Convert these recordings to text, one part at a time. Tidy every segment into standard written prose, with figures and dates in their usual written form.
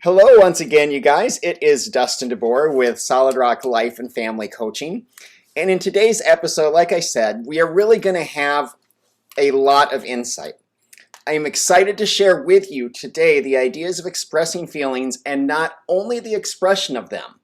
Hello once again, you guys. It is Dustin DeBoer with Solid Rock Life and Family Coaching. And in today's episode, like I said, we are really going to have a lot of insight. I am excited to share with you today the ideas of expressing feelings and not only the expression of them,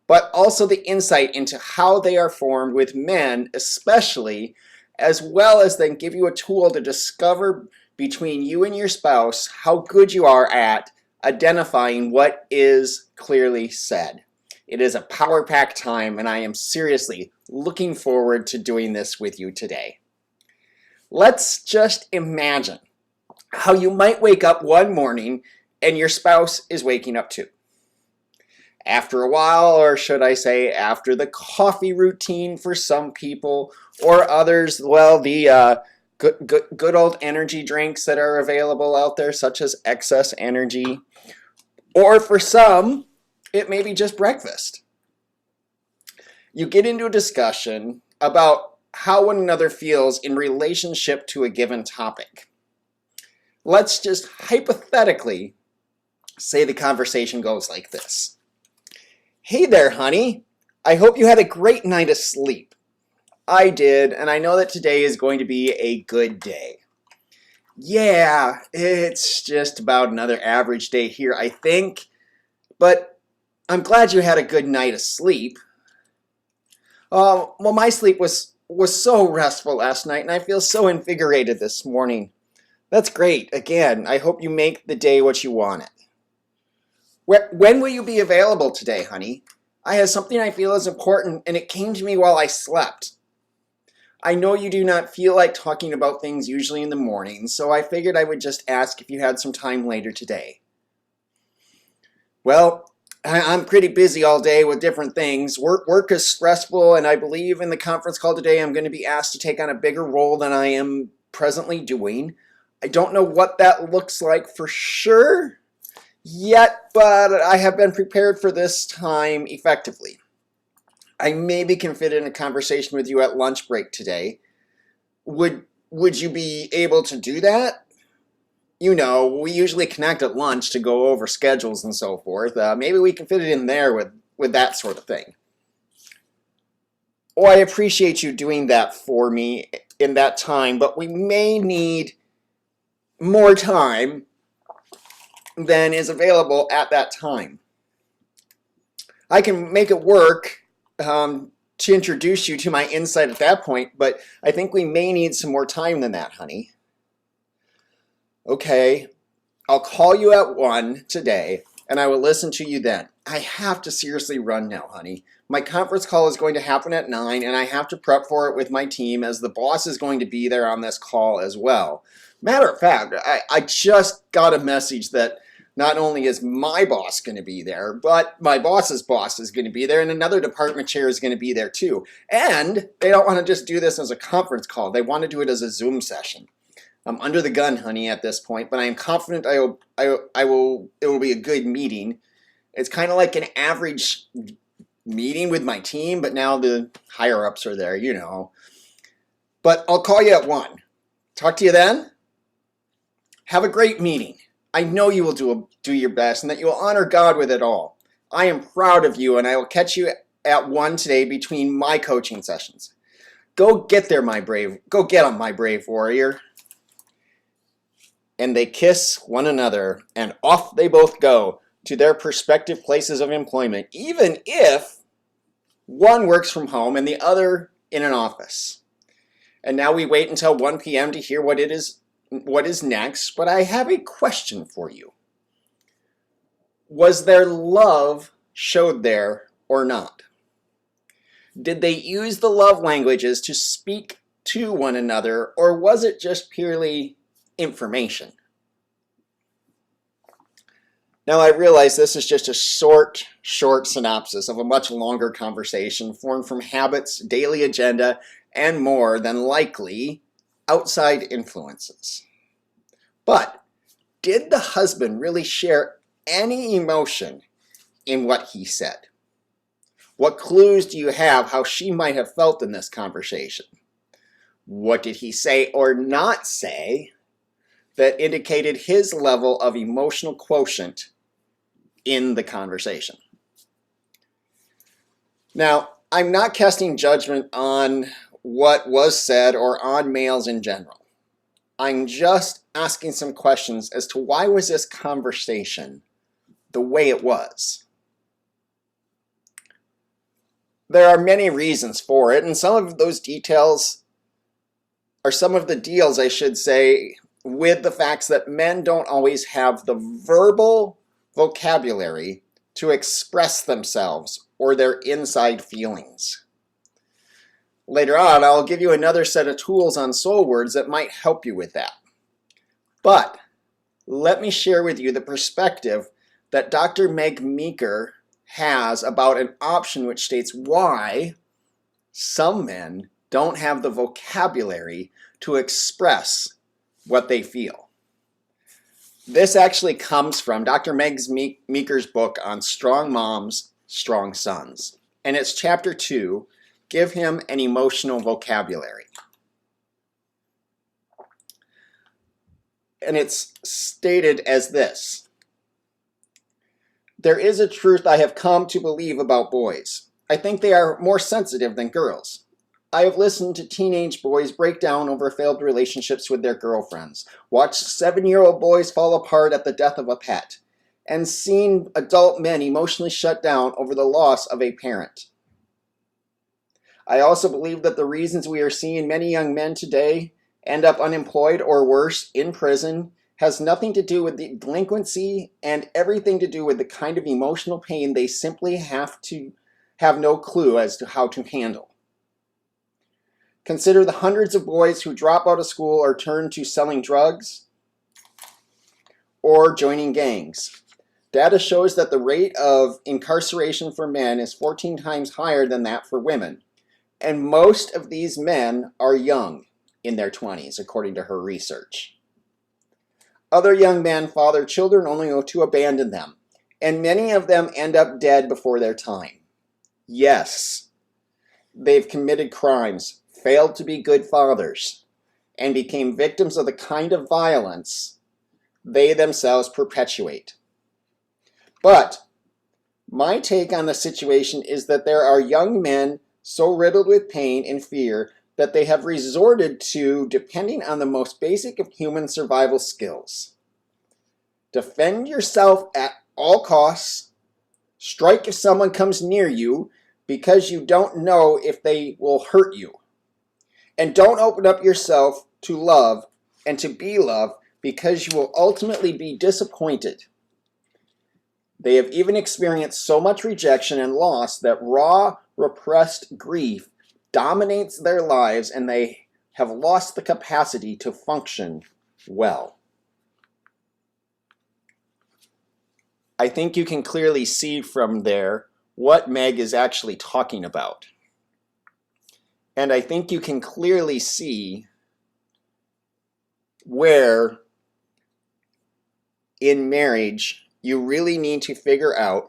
but also the insight into how they are formed with men especially, as well as then give you a tool to discover between you and your spouse how good you are at identifying what is clearly said. It is a power-packed time, and I am seriously looking forward to doing this with you today. Let's just imagine how you might wake up one morning and your spouse is waking up too. After a while, or should I say after the coffee routine for some people, or others, well, the good old energy drinks that are available out there, such as Excess Energy. Or for some, it may be just breakfast. You get into a discussion about how one another feels in relationship to a given topic. Let's just hypothetically say the conversation goes like this. Hey there, honey. I hope you had a great night of sleep. I did, and I know that today is going to be a good day. Yeah, it's just about another average day here, I think. But I'm glad you had a good night of sleep. Well, my sleep was so restful last night, and I feel so invigorated this morning. That's great. Again, I hope you make the day what you want it. When will you be available today, honey? I have something I feel is important, and it came to me while I slept. I know you do not feel like talking about things usually in the morning, so I figured I would just ask if you had some time later today. Well, I'm pretty busy all day with different things. Work is stressful, and I believe in the conference call today I'm going to be asked to take on a bigger role than I am presently doing. I don't know what that looks like for sure yet, but I have been prepared for this time effectively. I maybe can fit in a conversation with you at lunch break today. Would you be able to do that? You know, we usually connect at lunch to go over schedules and so forth. Maybe we can fit it in there with that sort of thing. Oh, I appreciate you doing that for me in that time, but we may need more time than is available at that time. I can make it work to introduce you to my insight at that point, but I think we may need some more time than that, honey. Okay, I'll call you at 1 today, and I will listen to you then. I have to seriously run now, honey. My conference call is going to happen at 9, and I have to prep for it with my team as the boss is going to be there on this call as well. Matter of fact, I just got a message that not only is my boss going to be there, but my boss's boss is going to be there, and another department chair is going to be there too. And they don't want to just do this as a conference call. They want to do it as a Zoom session. I'm under the gun, honey, at this point, but I am confident it will be a good meeting. It's kind of like an average meeting with my team, but now the higher-ups are there, you know. But I'll call you at 1. Talk to you then. Have a great meeting. I know you will do your best and that you will honor God with it all. I am proud of you, and I will catch you at 1 today between my coaching sessions. Go get there, my brave. Go get them, my brave warrior. And they kiss one another, and off they both go to their respective places of employment, even if one works from home and the other in an office. And now we wait until 1 p.m. to hear what is next, but I have a question for you. Was their love showed there or not? Did they use the love languages to speak to one another, or was it just purely information? Now I realize this is just a short synopsis of a much longer conversation formed from habits, daily agenda, and more than likely outside influences. But did the husband really share any emotion in what he said? What clues do you have how she might have felt in this conversation? What did he say or not say that indicated his level of emotional quotient in the conversation. Now, I'm not casting judgment on what was said or on males in general. I'm just asking some questions as to why was this conversation the way it was. There are many reasons for it, and some of those details are some of the deals, I should say, with the facts that men don't always have the verbal vocabulary to express themselves or their inside feelings. Later on, I'll give you another set of tools on soul words that might help you with that. But let me share with you the perspective that Dr. Meg Meeker has about an option which states why some men don't have the vocabulary to express what they feel. This actually comes from Dr. Meg Meeker's book on Strong Moms, Strong Sons. And it's chapter 2, Give Him an Emotional Vocabulary. And it's stated as this: there is a truth I have come to believe about boys. I think they are more sensitive than girls. I have listened to teenage boys break down over failed relationships with their girlfriends, watched 7-year-old boys fall apart at the death of a pet, and seen adult men emotionally shut down over the loss of a parent. I also believe that the reasons we are seeing many young men today end up unemployed or worse, in prison, has nothing to do with the delinquency and everything to do with the kind of emotional pain they simply have no clue as to how to handle. Consider the hundreds of boys who drop out of school or turn to selling drugs or joining gangs. Data shows that the rate of incarceration for men is 14 times higher than that for women. And most of these men are young, in their 20s, according to her research. Other young men father children only to abandon them, and many of them end up dead before their time. Yes, they've committed crimes, failed to be good fathers, and became victims of the kind of violence they themselves perpetuate. But my take on the situation is that there are young men so riddled with pain and fear that they have resorted to depending on the most basic of human survival skills. Defend yourself at all costs, strike if someone comes near you because you don't know if they will hurt you. And don't open up yourself to love and to be loved because you will ultimately be disappointed. They have even experienced so much rejection and loss that raw, repressed grief dominates their lives and they have lost the capacity to function well. I think you can clearly see from there what Meg is actually talking about. And I think you can clearly see where in marriage you really need to figure out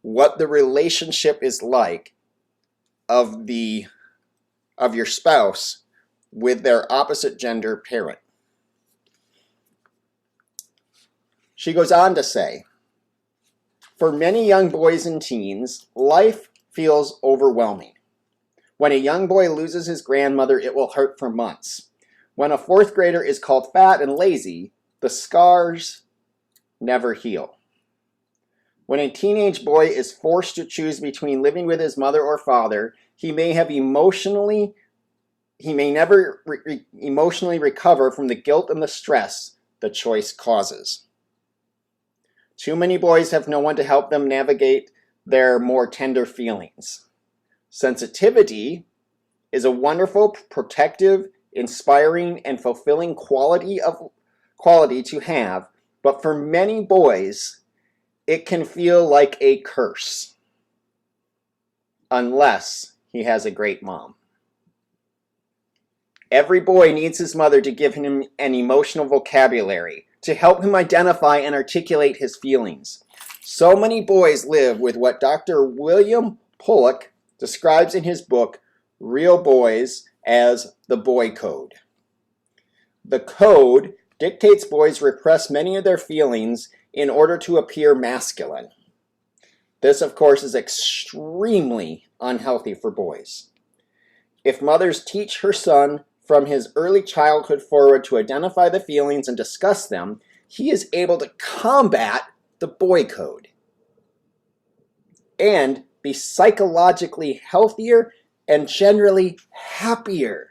what the relationship is like of your spouse with their opposite gender parent. She goes on to say, for many young boys and teens, life feels overwhelming. When a young boy loses his grandmother, it will hurt for months. When a 4th grader is called fat and lazy, the scars never heal. When a teenage boy is forced to choose between living with his mother or father, he may never emotionally recover from the guilt and the stress the choice causes. Too many boys have no one to help them navigate their more tender feelings. Sensitivity is a wonderful, protective, inspiring, and fulfilling quality to have, but for many boys, it can feel like a curse, unless he has a great mom. Every boy needs his mother to give him an emotional vocabulary, to help him identify and articulate his feelings. So many boys live with what Dr. William Pollock describes in his book, Real Boys, as the boy code. The code dictates boys repress many of their feelings in order to appear masculine. This, of course, is extremely unhealthy for boys. If mothers teach her son from his early childhood forward to identify the feelings and discuss them, he is able to combat the boy code and be psychologically healthier and generally happier.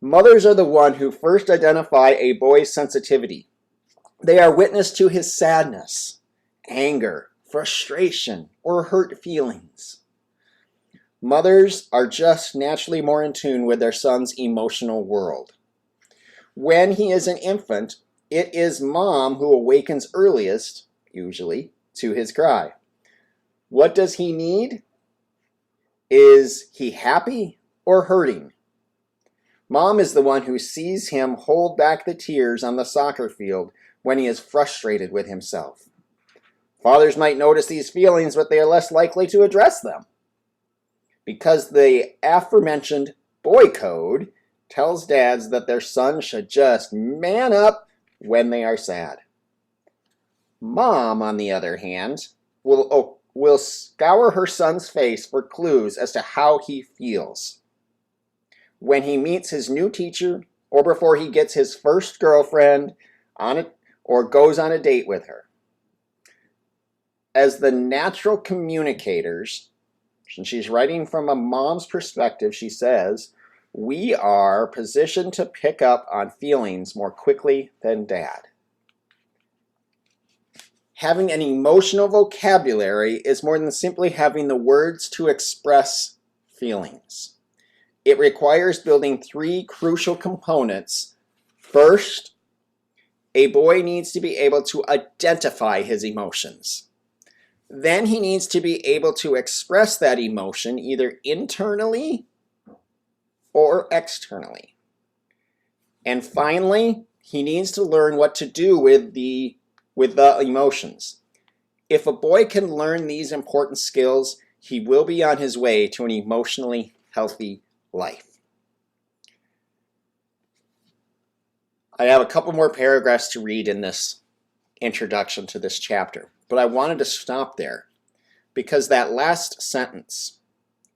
Mothers are the one who first identify a boy's sensitivity. They are witness to his sadness, anger, frustration, or hurt feelings. Mothers are just naturally more in tune with their son's emotional world. When he is an infant, it is mom who awakens earliest, usually, to his cry. What does he need? Is he happy or hurting? Mom is the one who sees him hold back the tears on the soccer field when he is frustrated with himself. Fathers might notice these feelings, but they are less likely to address them, because the aforementioned boy code tells dads that their son should just man up when they are sad. Mom, on the other hand, will scour her son's face for clues as to how he feels when he meets his new teacher, or before he gets his first girlfriend or goes on a date with her. As the natural communicators, and she's writing from a mom's perspective, she says, we are positioned to pick up on feelings more quickly than dad. Having an emotional vocabulary is more than simply having the words to express feelings. It requires building three crucial components. First, a boy needs to be able to identify his emotions. Then he needs to be able to express that emotion either internally or externally. And finally, he needs to learn what to do with the emotions. If a boy can learn these important skills, he will be on his way to an emotionally healthy life. I have a couple more paragraphs to read in this introduction to this chapter, but I wanted to stop there because that last sentence,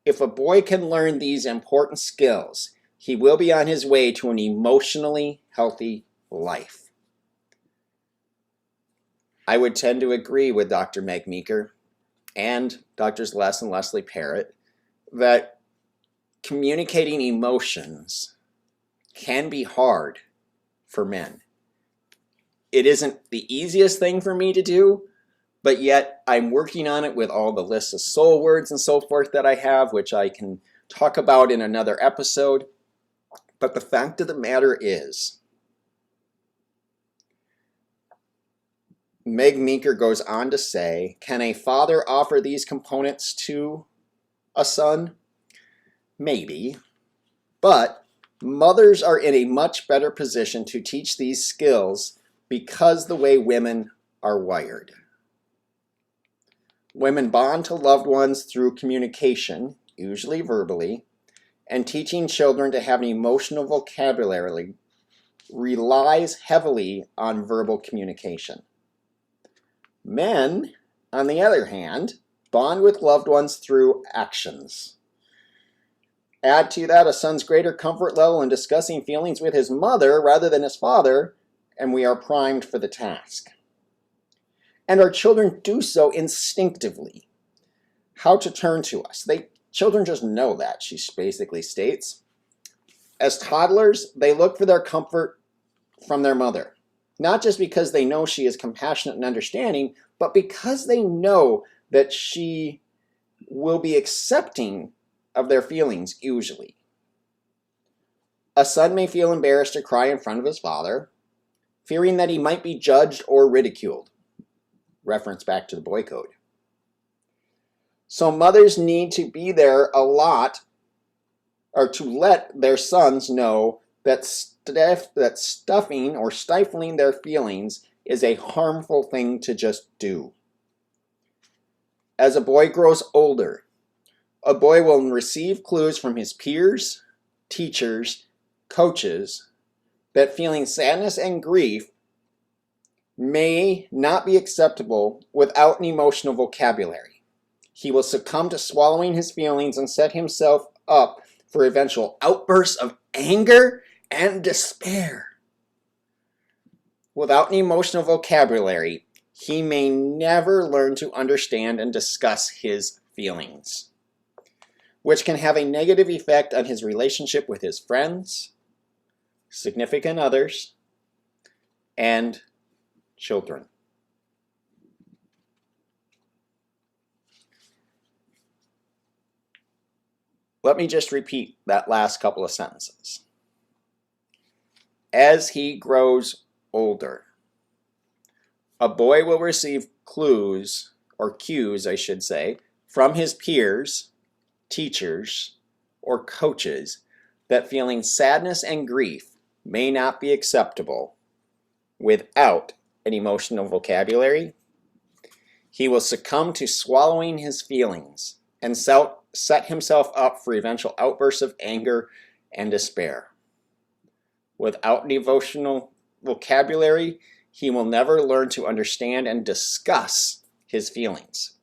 if a boy can learn these important skills, he will be on his way to an emotionally healthy life. I would tend to agree with Dr. Meg Meeker and Drs. Les and Leslie Parrott that communicating emotions can be hard for men. It isn't the easiest thing for me to do, but yet I'm working on it with all the lists of soul words and so forth that I have, which I can talk about in another episode. But the fact of the matter is, Meg Meeker goes on to say, can a father offer these components to a son? Maybe, but mothers are in a much better position to teach these skills because the way women are wired. Women bond to loved ones through communication, usually verbally, and teaching children to have an emotional vocabulary relies heavily on verbal communication. Men, on the other hand, bond with loved ones through actions. Add to that a son's greater comfort level in discussing feelings with his mother rather than his father, and we are primed for the task. And our children do so instinctively. How to turn to us. Children just know that, she basically states. As toddlers, they look for their comfort from their mother. Not just because they know she is compassionate and understanding, but because they know that she will be accepting of their feelings, usually. A son may feel embarrassed to cry in front of his father, fearing that he might be judged or ridiculed. Reference back to the boy code. So mothers need to be there a lot, or to let their sons know that stuffing or stifling their feelings is a harmful thing to just do. As a boy grows older, a boy will receive clues from his peers, teachers, coaches, that feeling sadness and grief may not be acceptable without an emotional vocabulary. He will succumb to swallowing his feelings and set himself up for eventual outbursts of anger and despair. Without an emotional vocabulary, he may never learn to understand and discuss his feelings, which can have a negative effect on his relationship with his friends, significant others, and children. Let me just repeat that last couple of sentences. As he grows older, a boy will receive clues, or cues, I should say, from his peers, teachers, or coaches that feeling sadness and grief may not be acceptable without an emotional vocabulary. He will succumb to swallowing his feelings and set himself up for eventual outbursts of anger and despair. Without an emotional vocabulary, he will never learn to understand and discuss his feelings,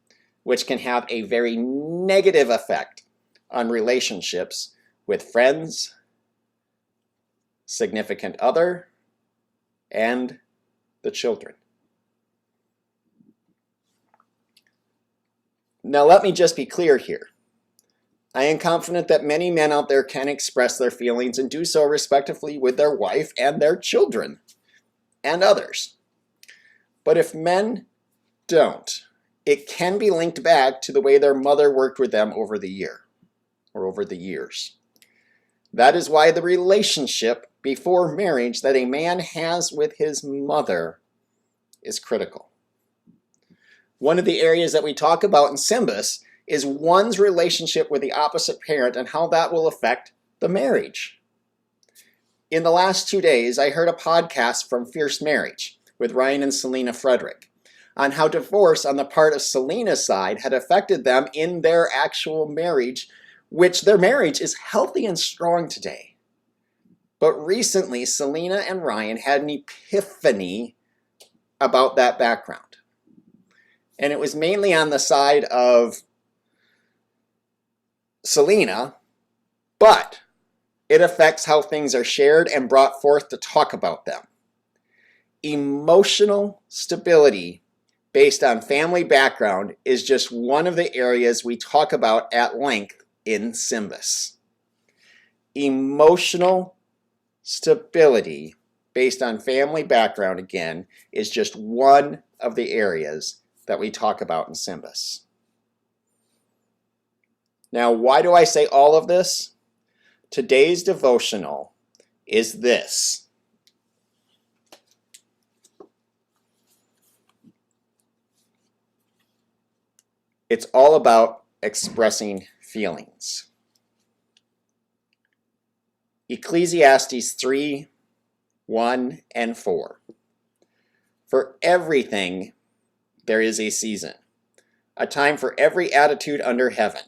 which can have a very negative effect on relationships with friends, significant other, and the children. Now let me just be clear here. I am confident that many men out there can express their feelings and do so respectively with their wife and their children and others. But if men don't, it can be linked back to the way their mother worked with them over the year or over the years. That is why the relationship before marriage that a man has with his mother is critical. One of the areas that we talk about in Symbis is one's relationship with the opposite parent and how that will affect the marriage. In the last 2 days, I heard a podcast from Fierce Marriage with Ryan and Selena Frederick on how divorce on the part of Selena's side had affected them in their actual marriage, which their marriage is healthy and strong today. But recently, Selena and Ryan had an epiphany about that background. And it was mainly on the side of Selena, but it affects how things are shared and brought forth to talk about them. Emotional stability based on family background is just one of the areas we talk about at length in Symbis. Emotional stability based on family background, again, is just one of the areas that we talk about in Symbis. Now, why do I say all of this? Today's devotional is this. It's all about expressing feelings. Ecclesiastes 3, 1 and 4. For everything there is a season, a time for every attitude under heaven,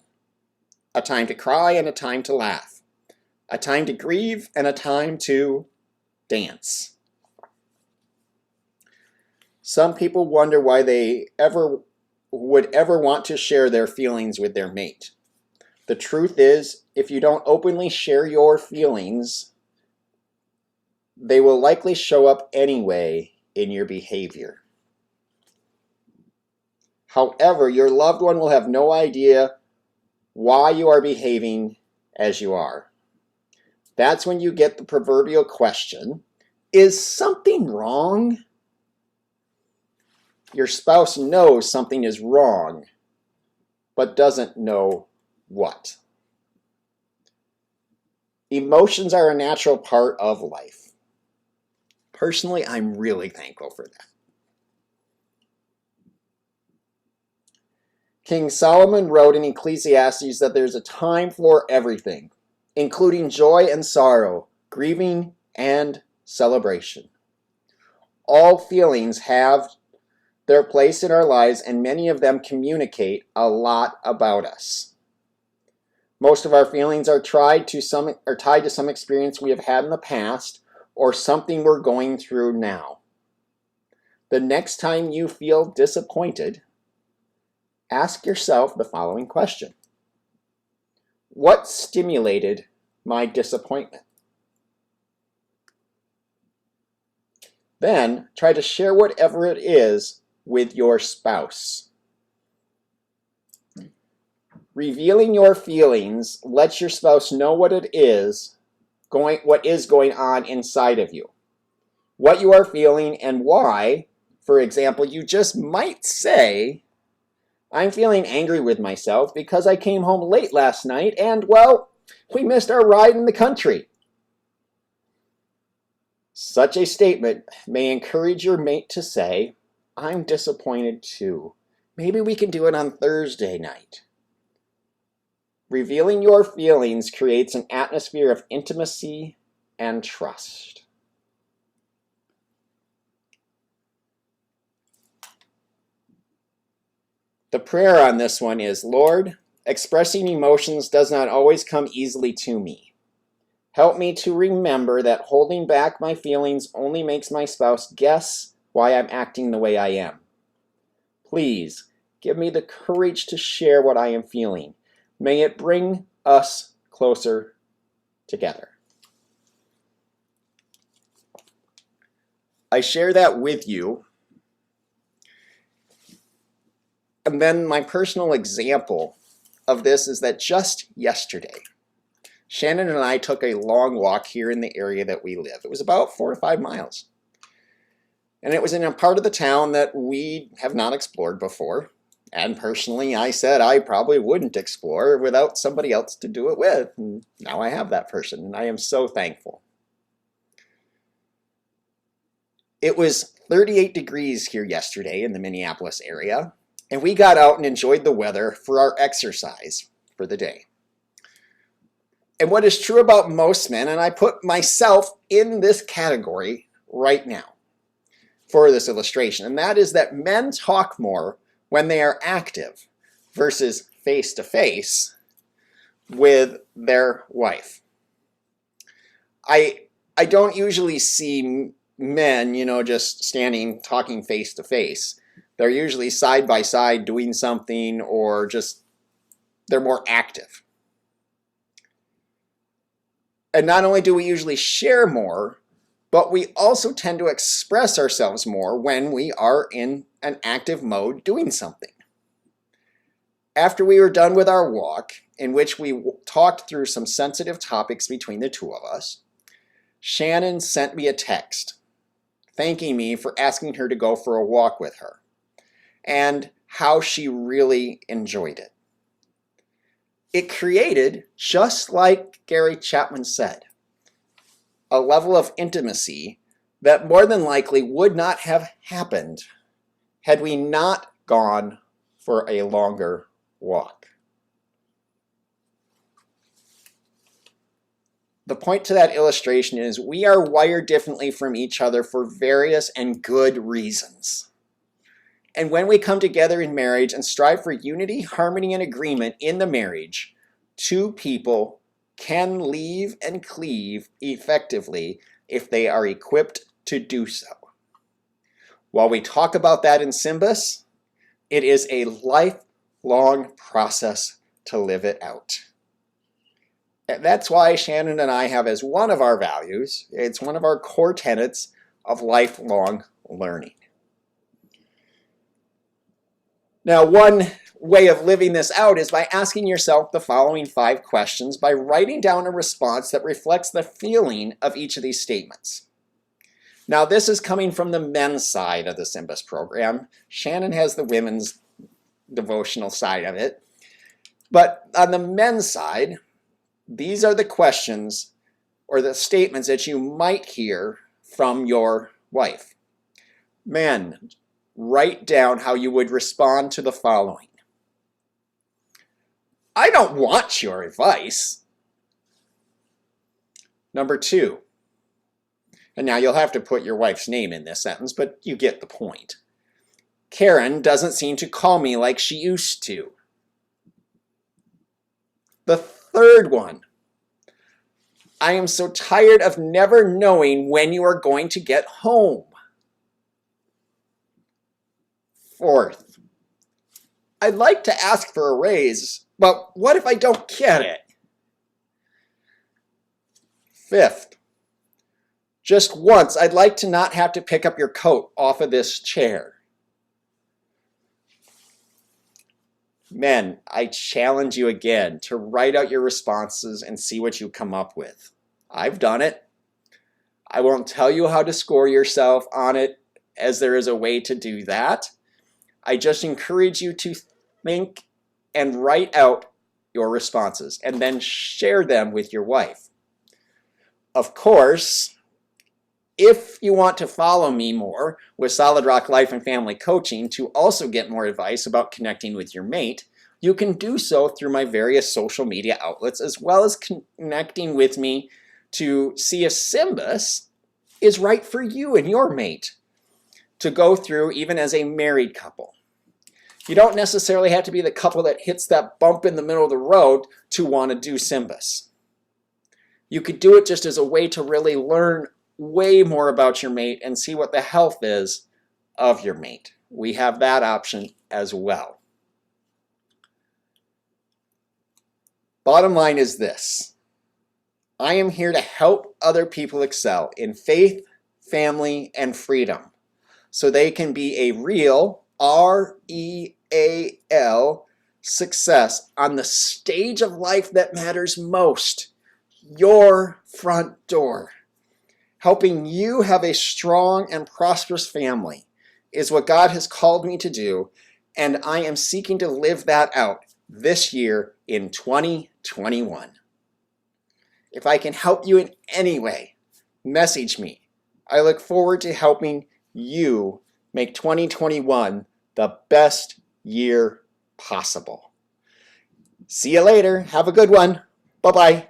a time to cry and a time to laugh, a time to grieve and a time to dance. Some people wonder why they would ever want to share their feelings with their mate. The truth is, if you don't openly share your feelings, they will likely show up anyway in your behavior. However, your loved one will have no idea why you are behaving as you are. That's when you get the proverbial question, is something wrong? Your spouse knows something is wrong, but doesn't know what. Emotions are a natural part of life. Personally, I'm really thankful for that. King Solomon wrote in Ecclesiastes that there's a time for everything, including joy and sorrow, grieving and celebration. All feelings have their place in our lives, and many of them communicate a lot about us. Most of our feelings are tied to some experience we have had in the past or something we're going through now. The next time you feel disappointed, ask yourself the following question. What stimulated my disappointment? Then try to share whatever it is with your spouse. Revealing your feelings lets your spouse know what is going on inside of you. What you are feeling and why. For example, you just might say, I'm feeling angry with myself because I came home late last night and, well, we missed our ride in the country. Such a statement may encourage your mate to say, I'm disappointed too. Maybe we can do it on Thursday night. Revealing your feelings creates an atmosphere of intimacy and trust. The prayer on this one is, Lord, expressing emotions does not always come easily to me. Help me to remember that holding back my feelings only makes my spouse guess why I'm acting the way I am. Please give me the courage to share what I am feeling. May it bring us closer together. I share that with you. And then my personal example of this is that just yesterday, Shannon and I took a long walk here in the area that we live. It was about 4 to 5 miles. And it was in a part of the town that we have not explored before. And personally, I said I probably wouldn't explore without somebody else to do it with. And now I have that person, and I am so thankful. It was 38 degrees here yesterday in the Minneapolis area, and we got out and enjoyed the weather for our exercise for the day. And what is true about most men, and I put myself in this category right now for this illustration, and that is that men talk more when they are active versus face-to-face with their wife. I don't usually see men, just standing talking face-to-face. They're usually side by side doing something, or just they're more active. And not only do we usually share more, but we also tend to express ourselves more when we are in an active mode doing something. After we were done with our walk, in which we talked through some sensitive topics between the two of us, Shannon sent me a text thanking me for asking her to go for a walk with her and how she really enjoyed it. It created, just like Gary Chapman said, a level of intimacy that more than likely would not have happened had we not gone for a longer walk. The point to that illustration is we are wired differently from each other for various and good reasons. And when we come together in marriage and strive for unity, harmony, and agreement in the marriage, two people can leave and cleave effectively if they are equipped to do so. While we talk about that in Symbis, it is a lifelong process to live it out. And that's why Shannon and I have as one of our values, it's one of our core tenets of lifelong learning. Now, one way of living this out is by asking yourself the following 5 questions by writing down a response that reflects the feeling of each of these statements. Now, this is coming from the men's side of the Symbis program. Shannon has the women's devotional side of it. But on the men's side, these are the questions or the statements that you might hear from your wife. Men, write down how you would respond to the following. I don't want your advice. Number 2. And now you'll have to put your wife's name in this sentence, but you get the point. Karen doesn't seem to call me like she used to. The 3rd one. I am so tired of never knowing when you are going to get home. Fourth, I'd like to ask for a raise, but what if I don't get it? Fifth, just once, I'd like to not have to pick up your coat off of this chair. Men, I challenge you again to write out your responses and see what you come up with. I've done it. I won't tell you how to score yourself on it, as there is a way to do that. I just encourage you to think and write out your responses and then share them with your wife. Of course, if you want to follow me more with Solid Rock Life and Family Coaching to also get more advice about connecting with your mate, you can do so through my various social media outlets, as well as connecting with me to see if Symbis is right for you and your mate to go through even as a married couple. You don't necessarily have to be the couple that hits that bump in the middle of the road to want to do Symbis. You could do it just as a way to really learn way more about your mate and see what the health is of your mate. We have that option as well. Bottom line is this: I am here to help other people excel in faith, family, and freedom so they can be a real REAL success on the stage of life that matters most, your front door. Helping you have a strong and prosperous family is what God has called me to do, and I am seeking to live that out this year in 2021. If I can help you in any way, message me. I look forward to helping you make 2021 the best year possible. See you later. Have a good one. Bye-bye.